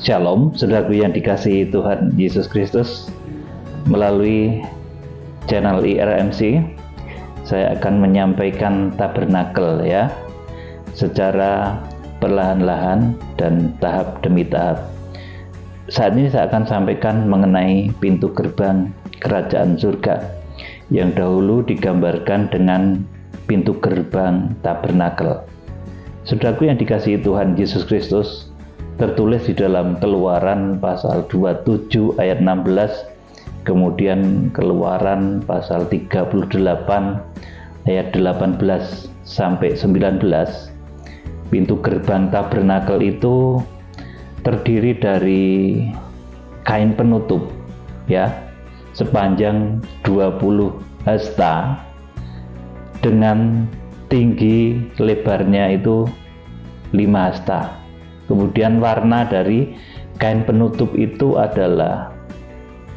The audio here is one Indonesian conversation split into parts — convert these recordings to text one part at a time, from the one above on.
Shalom, saudaraku yang dikasihi Tuhan Yesus Kristus. Melalui channel IRMC, saya akan menyampaikan tabernakel ya, secara perlahan-lahan dan tahap demi tahap. Saat ini saya akan sampaikan mengenai pintu gerbang kerajaan surga yang dahulu digambarkan dengan pintu gerbang tabernakel. Saudaraku yang dikasihi Tuhan Yesus Kristus, tertulis di dalam Keluaran pasal 27 ayat 16, kemudian Keluaran pasal 38 ayat 18 sampai 19. Pintu gerbang tabernakel itu terdiri dari kain penutup ya, sepanjang 20 hasta dengan tinggi lebarnya itu 5 hasta. Kemudian warna dari kain penutup itu adalah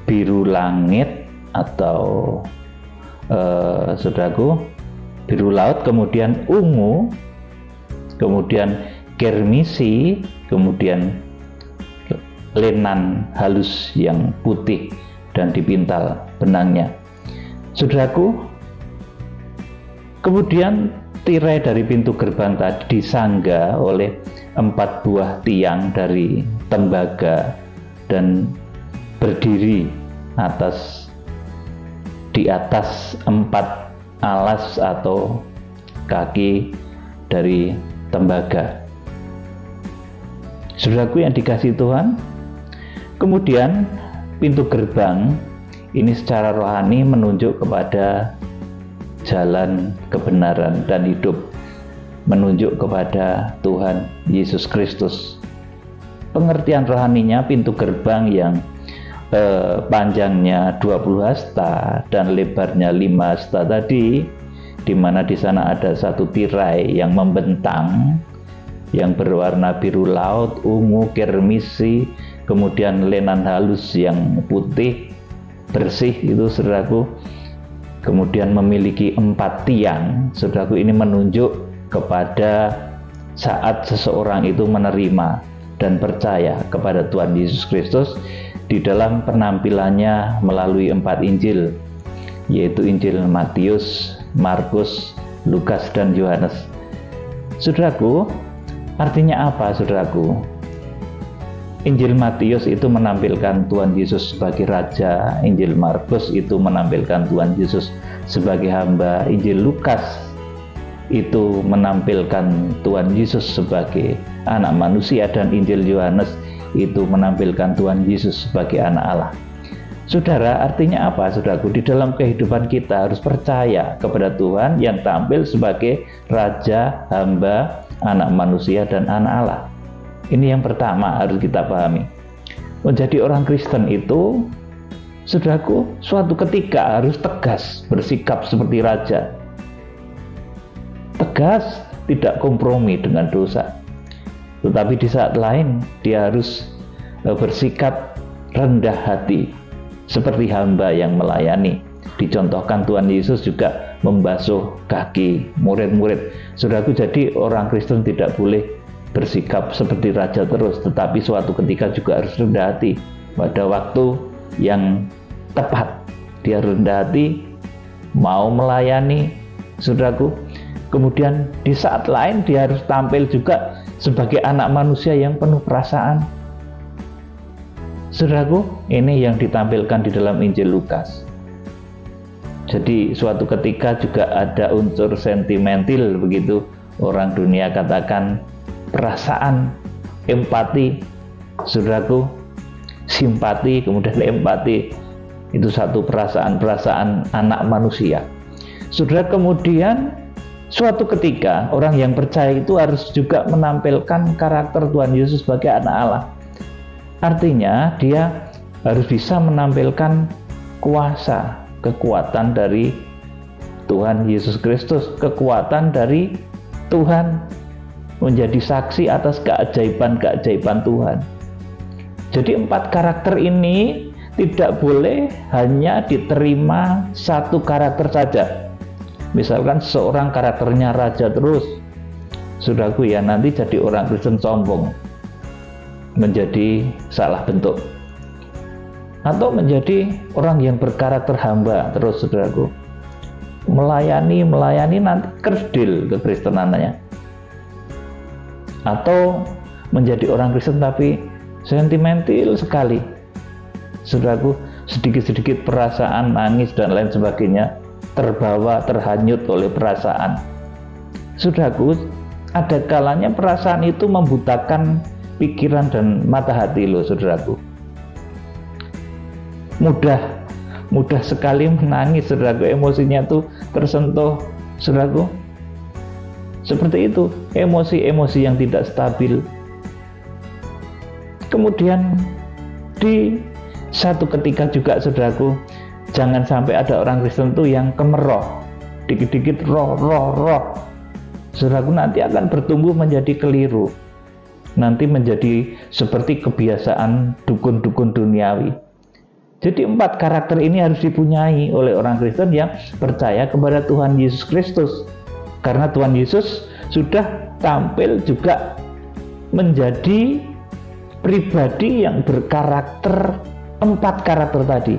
biru langit atau saudaraku, biru laut, kemudian ungu, kemudian kermisi, kemudian lenan halus yang putih dan dipintal benangnya. Saudaraku, kemudian tirai dari pintu gerbang tadi disangga oleh 4 buah tiang dari tembaga dan berdiri di atas 4 alas atau kaki dari tembaga. Saudaraku yang dikasihi Tuhan, kemudian pintu gerbang ini secara rohani menunjuk kepada jalan kebenaran dan hidup, menunjuk kepada Tuhan Yesus Kristus. Pengertian rohaninya, pintu gerbang yang panjangnya 20 hasta dan lebarnya 5 hasta tadi, di mana di sana ada satu tirai yang membentang yang berwarna biru laut, ungu, kermisi, kemudian lenan halus yang putih bersih itu, saudaraku. Kemudian memiliki 4 tiang. Saudaraku, ini menunjuk kepada saat seseorang itu menerima dan percaya kepada Tuhan Yesus Kristus di dalam penampilannya melalui 4 Injil, yaitu Injil Matius, Markus, Lukas, dan Yohanes. Saudaraku, artinya apa, saudaraku? Injil Matius itu menampilkan Tuhan Yesus sebagai Raja, Injil Markus itu menampilkan Tuhan Yesus sebagai hamba, Injil Lukas itu menampilkan Tuhan Yesus sebagai anak manusia, dan Injil Yohanes itu menampilkan Tuhan Yesus sebagai anak Allah. Saudara, artinya apa, saudaraku? Di dalam kehidupan kita harus percaya kepada Tuhan yang tampil sebagai Raja, hamba, anak manusia, dan anak Allah. Ini yang pertama harus kita pahami. Menjadi orang Kristen itu, saudaraku, suatu ketika harus tegas, bersikap seperti raja. Tegas, tidak kompromi dengan dosa. Tetapi di saat lain, dia harus bersikap rendah hati, seperti hamba yang melayani. Dicontohkan Tuhan Yesus juga membasuh kaki murid-murid. Saudaraku, jadi orang Kristen tidak boleh bersikap seperti raja terus, tetapi suatu ketika juga harus rendah hati. Pada waktu yang tepat dia rendah hati, mau melayani, saudaraku. Kemudian di saat lain dia harus tampil juga sebagai anak manusia yang penuh perasaan. Saudaraku, ini yang ditampilkan di dalam Injil Lukas. Jadi suatu ketika juga ada unsur sentimental, begitu orang dunia katakan, perasaan, empati, saudaraku, simpati, kemudian empati, itu satu perasaan anak manusia. Saudara, kemudian suatu ketika orang yang percaya itu harus juga menampilkan karakter Tuhan Yesus sebagai anak Allah. Artinya dia harus bisa menampilkan kuasa, kekuatan dari Tuhan Yesus Kristus, kekuatan dari Tuhan, menjadi saksi atas keajaiban-keajaiban Tuhan. Jadi 4 karakter ini tidak boleh hanya diterima satu karakter saja. Misalkan seorang karakternya raja terus, saudaraku ya, nanti jadi orang Kristen sombong. menjadi salah bentuk, atau menjadi orang yang berkarakter hamba terus, saudaraku, melayani nanti kerdil kekristenannya, atau menjadi orang Kristen tapi sentimental sekali, saudaraku, sedikit-sedikit perasaan, nangis dan lain sebagainya, terbawa, terhanyut oleh perasaan. Saudaraku, ada kalanya perasaan itu membutakan pikiran dan mata hati loh, saudaraku. Mudah sekali menangis, saudaraku, emosinya tuh tersentuh, saudaraku. Seperti itu, emosi-emosi yang tidak stabil. Kemudian di satu ketika juga, saudaraku, jangan sampai ada orang Kristen tuh yang kemeroh, dikit-dikit roh. Saudaraku, nanti akan bertumbuh menjadi keliru. Nanti menjadi seperti kebiasaan dukun-dukun duniawi. Jadi 4 karakter ini harus dipunyai oleh orang Kristen yang percaya kepada Tuhan Yesus Kristus. Karena Tuhan Yesus sudah tampil juga menjadi pribadi yang berkarakter 4 karakter tadi.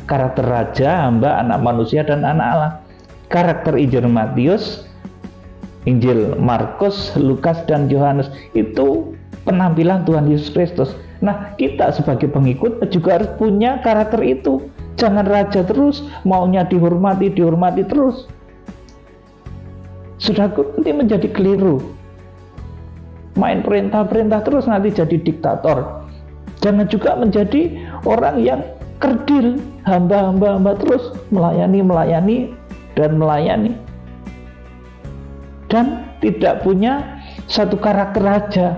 Karakter raja, hamba, anak manusia, dan anak Allah. Karakter Injil Matius, Injil Markus, Lukas, dan Yohanes itu penampilan Tuhan Yesus Kristus. Nah, kita sebagai pengikut juga harus punya karakter itu. Jangan raja terus, maunya dihormati terus. Saudaraku, nanti menjadi keliru. Main perintah-perintah terus, nanti jadi diktator. Jangan juga menjadi orang yang kerdil, hamba terus, melayani dan tidak punya satu karakter raja.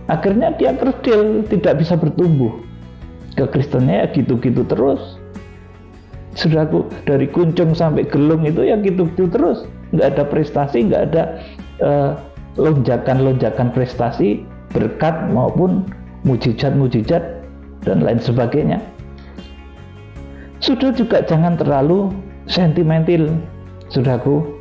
Akhirnya dia kerdil, tidak bisa bertumbuh. Kekristennya ya gitu-gitu terus. Saudaraku, dari kuncung sampai gelung itu ya gitu-gitu terus. Nggak ada prestasi, nggak ada lonjakan prestasi, berkat maupun mujizat dan lain sebagainya. Sudah juga jangan terlalu sentimental, saudaraku,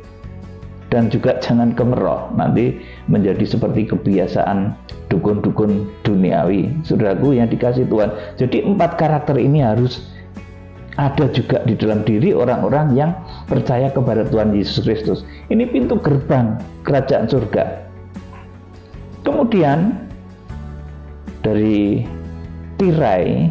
dan juga jangan kemeroh, nanti menjadi seperti kebiasaan dukun-dukun duniawi, saudaraku yang dikasih Tuhan. Jadi 4 karakter ini harus ada juga di dalam diri orang-orang yang percaya kepada Tuhan Yesus Kristus. Ini pintu gerbang kerajaan surga. Kemudian dari tirai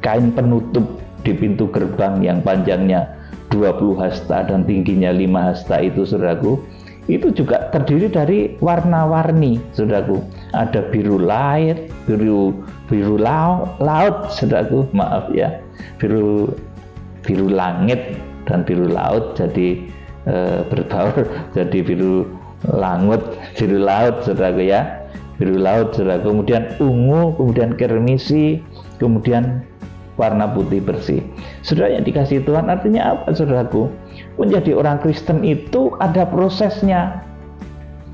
kain penutup di pintu gerbang yang panjangnya 20 hasta dan tingginya 5 hasta itu, saudaraku, itu juga terdiri dari warna-warni, saudaraku. Ada biru light, biru laut, saudaraku, maaf ya, biru langit dan biru laut, jadi berbaur jadi biru laut, saudaraku ya, biru laut, saudaraku. Kemudian ungu, kemudian kermisi, kemudian warna putih bersih. Saudara yang dikasihi Tuhan, artinya apa, saudaraku? Menjadi orang Kristen itu ada prosesnya.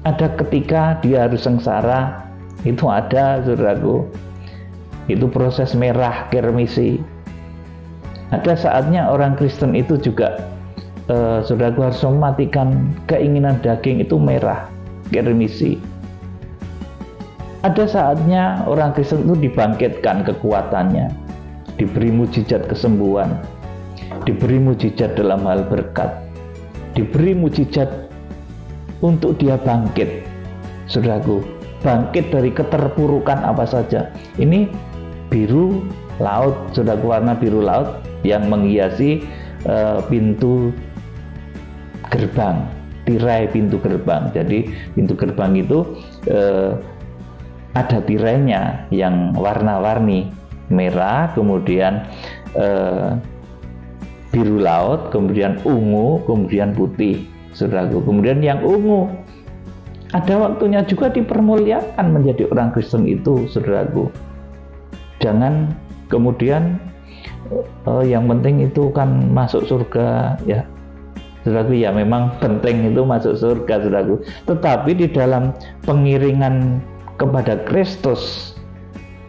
Ada ketika dia harus sengsara, itu ada, saudaraku. Itu proses merah, kermisi. Ada saatnya orang Kristen itu juga, saudaraku, harus mematikan keinginan daging, itu merah, kermisi. Ada saatnya orang Kristen itu dibangkitkan kekuatannya, diberi mujizat kesembuhan, diberi mujizat dalam hal berkat, diberi mujizat untuk dia bangkit, saudaraku, bangkit dari keterpurukan apa saja. Ini biru laut, saudaraku, warna biru laut yang menghiasi pintu gerbang, tirai pintu gerbang. Jadi pintu gerbang itu ada tirainya yang warna-warni, merah, kemudian biru laut, kemudian ungu, kemudian putih, saudaraku. Kemudian yang ungu ada waktunya juga dipermuliakan menjadi orang Kristen itu, saudaraku. Jangan kemudian yang penting itu kan masuk surga, ya, saudaraku, ya memang penting itu masuk surga, saudaraku. Tetapi di dalam pengiringan kepada Kristus,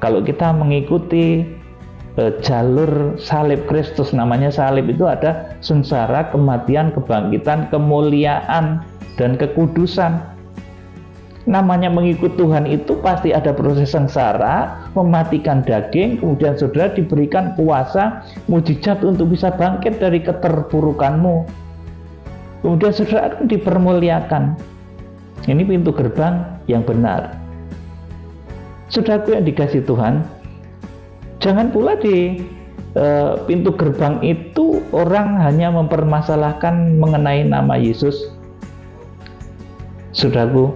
kalau kita mengikuti jalur salib Kristus, namanya salib itu ada sengsara, kematian, kebangkitan, kemuliaan, dan kekudusan. namanya mengikut Tuhan itu pasti ada proses sengsara, mematikan daging, kemudian saudara diberikan kuasa mujizat untuk bisa bangkit dari keterpurukanmu. Kemudian saudara akan dipermuliakan. Ini pintu gerbang yang benar. Saudaraku yang dikasihi Tuhan, jangan pula di pintu gerbang itu orang hanya mempermasalahkan mengenai nama Yesus. Saudaraku,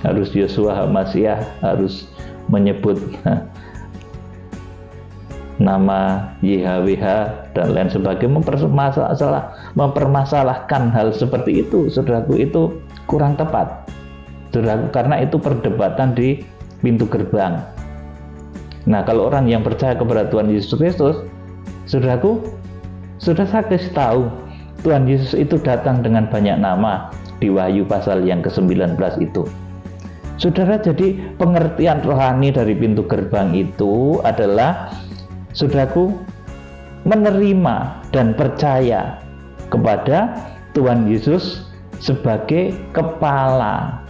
harus Yosua Hamasyah harus menyebut nama YHWH dan lain sebagainya, mempermasalahkan hal seperti itu. Saudaraku, itu kurang tepat, saudaraku, karena itu perdebatan di pintu gerbang. Nah, kalau orang yang percaya kepada Tuhan Yesus Kristus, saudaraku, sudah saya kasih tahu, Tuhan Yesus itu datang dengan banyak nama di Wahyu pasal yang ke-19 itu. Saudara, jadi pengertian rohani dari pintu gerbang itu adalah, saudaraku, menerima dan percaya kepada Tuhan Yesus sebagai kepala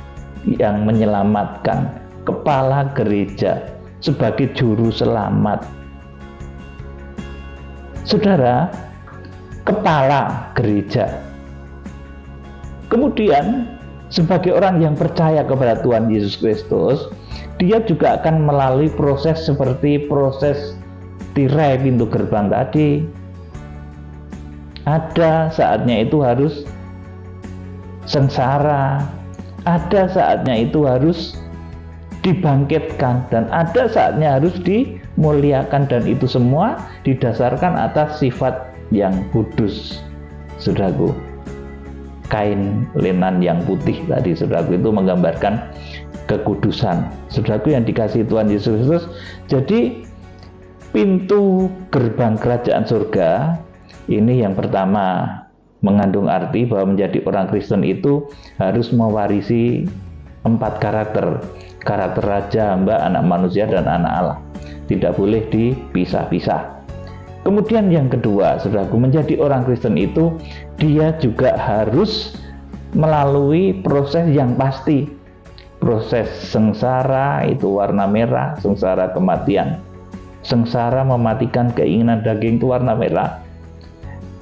yang menyelamatkan, kepala gereja, sebagai juru selamat. Saudara, kepala gereja. Kemudian sebagai orang yang percaya kepada Tuhan Yesus Kristus, dia juga akan melalui proses seperti proses tirai pintu gerbang tadi. Ada saatnya itu harus sengsara, ada saatnya itu harus dibangkitkan, dan ada saatnya harus dimuliakan, dan itu semua didasarkan atas sifat yang kudus. Saudaraku, kain lenan yang putih tadi, saudaraku, itu menggambarkan kekudusan. Saudaraku yang dikasihi Tuhan Yesus Kristus, jadi pintu gerbang kerajaan surga ini yang pertama mengandung arti bahwa menjadi orang Kristen itu harus mewarisi 4 karakter raja, hamba, anak manusia, dan anak Allah. Tidak boleh dipisah-pisah. Kemudian yang kedua, saudaraku, menjadi orang Kristen itu dia juga harus melalui proses yang pasti. Proses sengsara itu warna merah, sengsara kematian. Sengsara mematikan keinginan daging itu warna merah.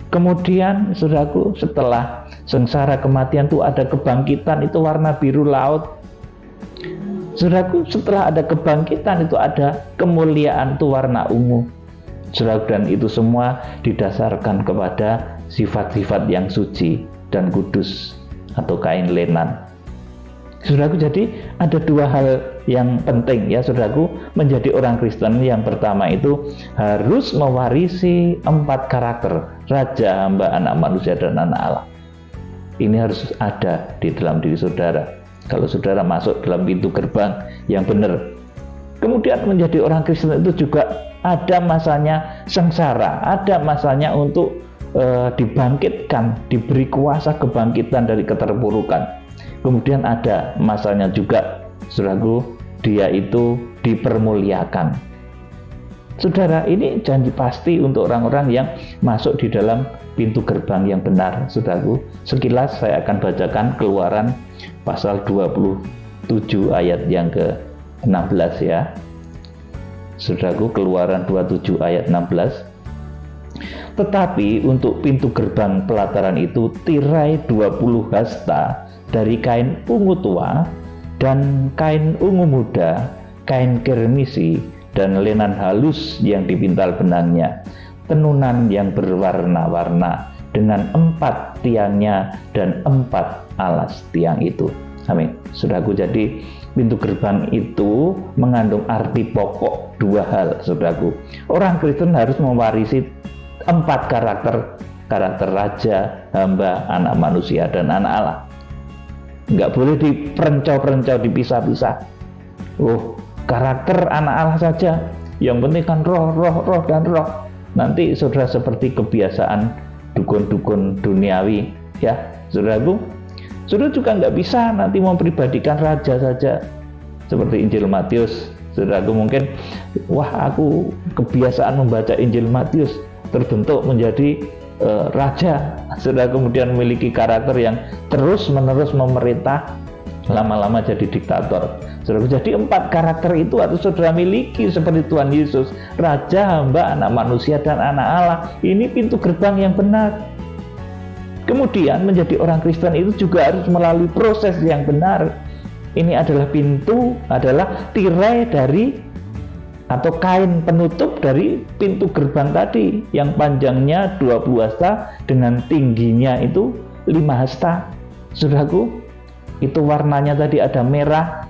Kemudian, saudaraku, setelah sengsara kematian itu ada kebangkitan, itu warna biru laut. Saudaraku, setelah ada kebangkitan itu ada kemuliaan, itu warna ungu. Saudaraku, dan itu semua didasarkan kepada sifat-sifat yang suci dan kudus atau kain lenan. Saudaraku, jadi ada 2 hal yang penting ya, saudaraku, menjadi orang Kristen. Yang pertama itu harus mewarisi 4 karakter, raja, hamba, anak manusia, dan anak Allah. Ini harus ada di dalam diri saudara kalau saudara masuk dalam pintu gerbang yang benar. Kemudian menjadi orang Kristen itu juga ada masanya sengsara, ada masanya untuk dibangkitkan, diberi kuasa kebangkitan dari keterpurukan. Kemudian ada masanya juga, saudaraku, dia itu dipermuliakan. Saudara, ini janji pasti untuk orang-orang yang masuk di dalam pintu gerbang yang benar. Saudaraku, sekilas saya akan bacakan Keluaran pasal 27 ayat yang ke-16 ya. Saudaraku, Keluaran 27 ayat 16. Tetapi untuk pintu gerbang pelataran itu tirai 20 hasta dari kain ungu tua dan kain ungu muda, kain kirmisi dan lenan halus yang dipintal benangnya, tenunan yang berwarna-warna dengan 4 tiangnya dan 4 alas tiang itu. Amin. Saudaraku, jadi pintu gerbang itu mengandung arti pokok 2 hal, saudaraku. Orang Kristen harus mewarisi 4 karakter raja, hamba, anak manusia, dan anak Allah. Nggak boleh diperencau-perencau, dipisah-pisah. Karakter anak Allah saja, yang penting kan roh dan roh. Nanti saudara seperti kebiasaan dukun-dukun duniawi ya, saudaraku. Saudara juga nggak bisa nanti mempribadikan raja saja seperti Injil Matius. Saudaraku, mungkin aku kebiasaan membaca Injil Matius, terbentuk menjadi raja. Saudara kemudian memiliki karakter yang terus-menerus memerintah lama-lama jadi diktator. Saudara, jadi 4 karakter itu harus saudara miliki seperti Tuhan Yesus, Raja, Hamba, Anak Manusia, dan Anak Allah. Ini pintu gerbang yang benar. Kemudian menjadi orang Kristen itu juga harus melalui proses yang benar. Ini adalah pintu, adalah tirai dari atau kain penutup dari pintu gerbang tadi yang panjangnya 20 hasta dengan tingginya itu 5 hasta. Saudaraku, itu warnanya tadi ada merah,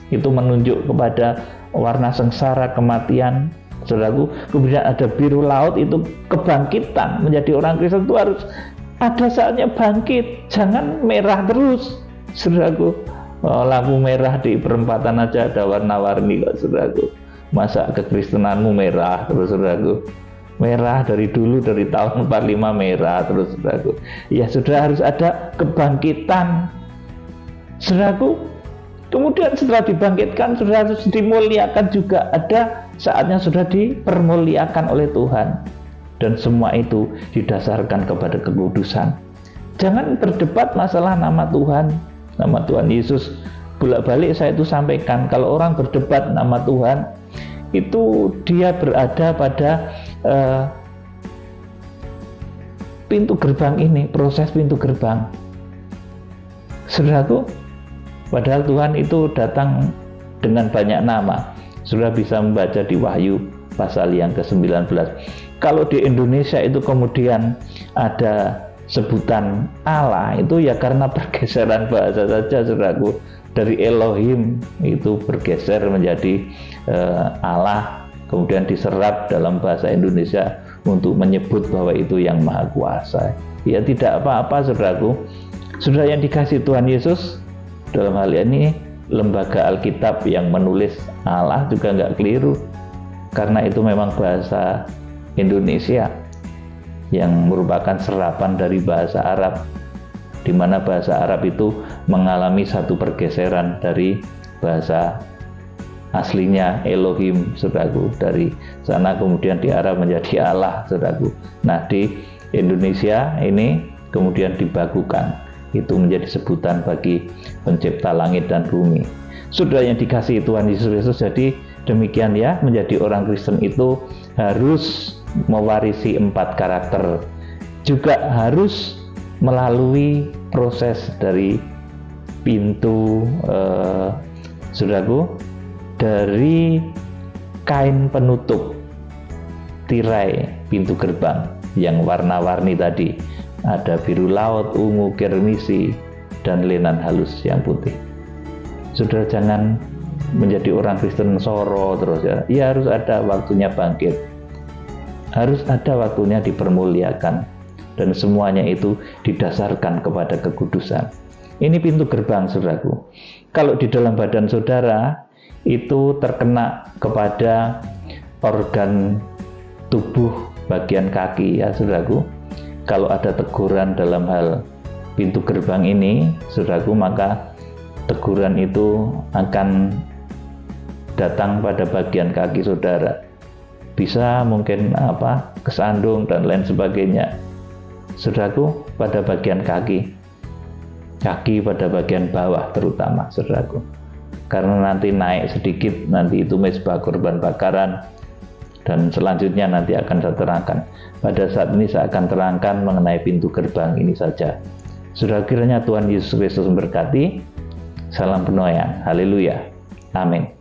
itu menunjuk kepada warna sengsara kematian. Saudaraku, kemudian ada biru laut, itu kebangkitan. Menjadi orang Kristen itu harus ada saatnya bangkit, jangan merah terus. Saudaraku, lampu merah di perempatan aja ada warna-warni kok, saudaraku. Masa kekristenanmu merah terus, saudaraku? Merah dari dulu, dari tahun 45 merah terus, saudaraku. Ya, sudah harus ada kebangkitan, saudaraku. Kemudian setelah dibangkitkan, sudah harus dimuliakan juga. Ada saatnya sudah dipermuliakan oleh Tuhan. Dan semua itu didasarkan kepada kekudusan. Jangan berdebat masalah nama Tuhan, nama Tuhan Yesus. Bolak-balik saya itu sampaikan, kalau orang berdebat nama Tuhan, itu dia berada pada pintu gerbang ini, proses pintu gerbang. Saudaraku, padahal Tuhan itu datang dengan banyak nama. Sudah bisa membaca di Wahyu pasal yang ke-19. Kalau di Indonesia itu kemudian ada sebutan Allah, itu ya karena pergeseran bahasa saja, saudaraku. Dari Elohim itu bergeser menjadi Allah, kemudian diserap dalam bahasa Indonesia untuk menyebut bahwa itu yang Maha Kuasa. Ya tidak apa-apa, saudaraku. Saudara yang dikasih Tuhan Yesus, dalam hal ini lembaga Alkitab yang menulis Allah juga nggak keliru, karena itu memang bahasa Indonesia yang merupakan serapan dari bahasa Arab, di mana bahasa Arab itu mengalami satu pergeseran dari bahasa aslinya Elohim, saudaraku. Dari sana kemudian diarah menjadi Allah, saudaraku. Nah, di Indonesia ini kemudian dibakukan, itu menjadi sebutan bagi pencipta langit dan bumi. Saudara yang dikasihi Tuhan Yesus, jadi demikian ya, menjadi orang Kristen itu harus mewarisi 4 karakter, juga harus melalui proses dari pintu saudaraku, dari kain penutup tirai pintu gerbang yang warna-warni tadi, ada biru laut, ungu, kirmisi, dan lenan halus yang putih. Saudara jangan menjadi orang Kristen soro terus ya. Ya harus ada waktunya bangkit, harus ada waktunya dipermuliakan, dan semuanya itu didasarkan kepada kekudusan. Ini pintu gerbang, saudaraku. Kalau di dalam badan saudara itu terkena kepada organ tubuh bagian kaki ya, saudaraku, kalau ada teguran dalam hal pintu gerbang ini, saudaraku, maka teguran itu akan datang pada bagian kaki saudara. Bisa mungkin kesandung dan lain sebagainya, saudaraku, pada bagian kaki pada bagian bawah terutama, saudaraku. Karena nanti naik sedikit, nanti itu mezbah kurban bakaran, dan selanjutnya nanti akan saya terangkan. Pada saat ini saya akan terangkan mengenai pintu gerbang ini saja. Saudara, kiranya Tuhan Yesus Kristus memberkati. Salam penuaian. Haleluya. Amin.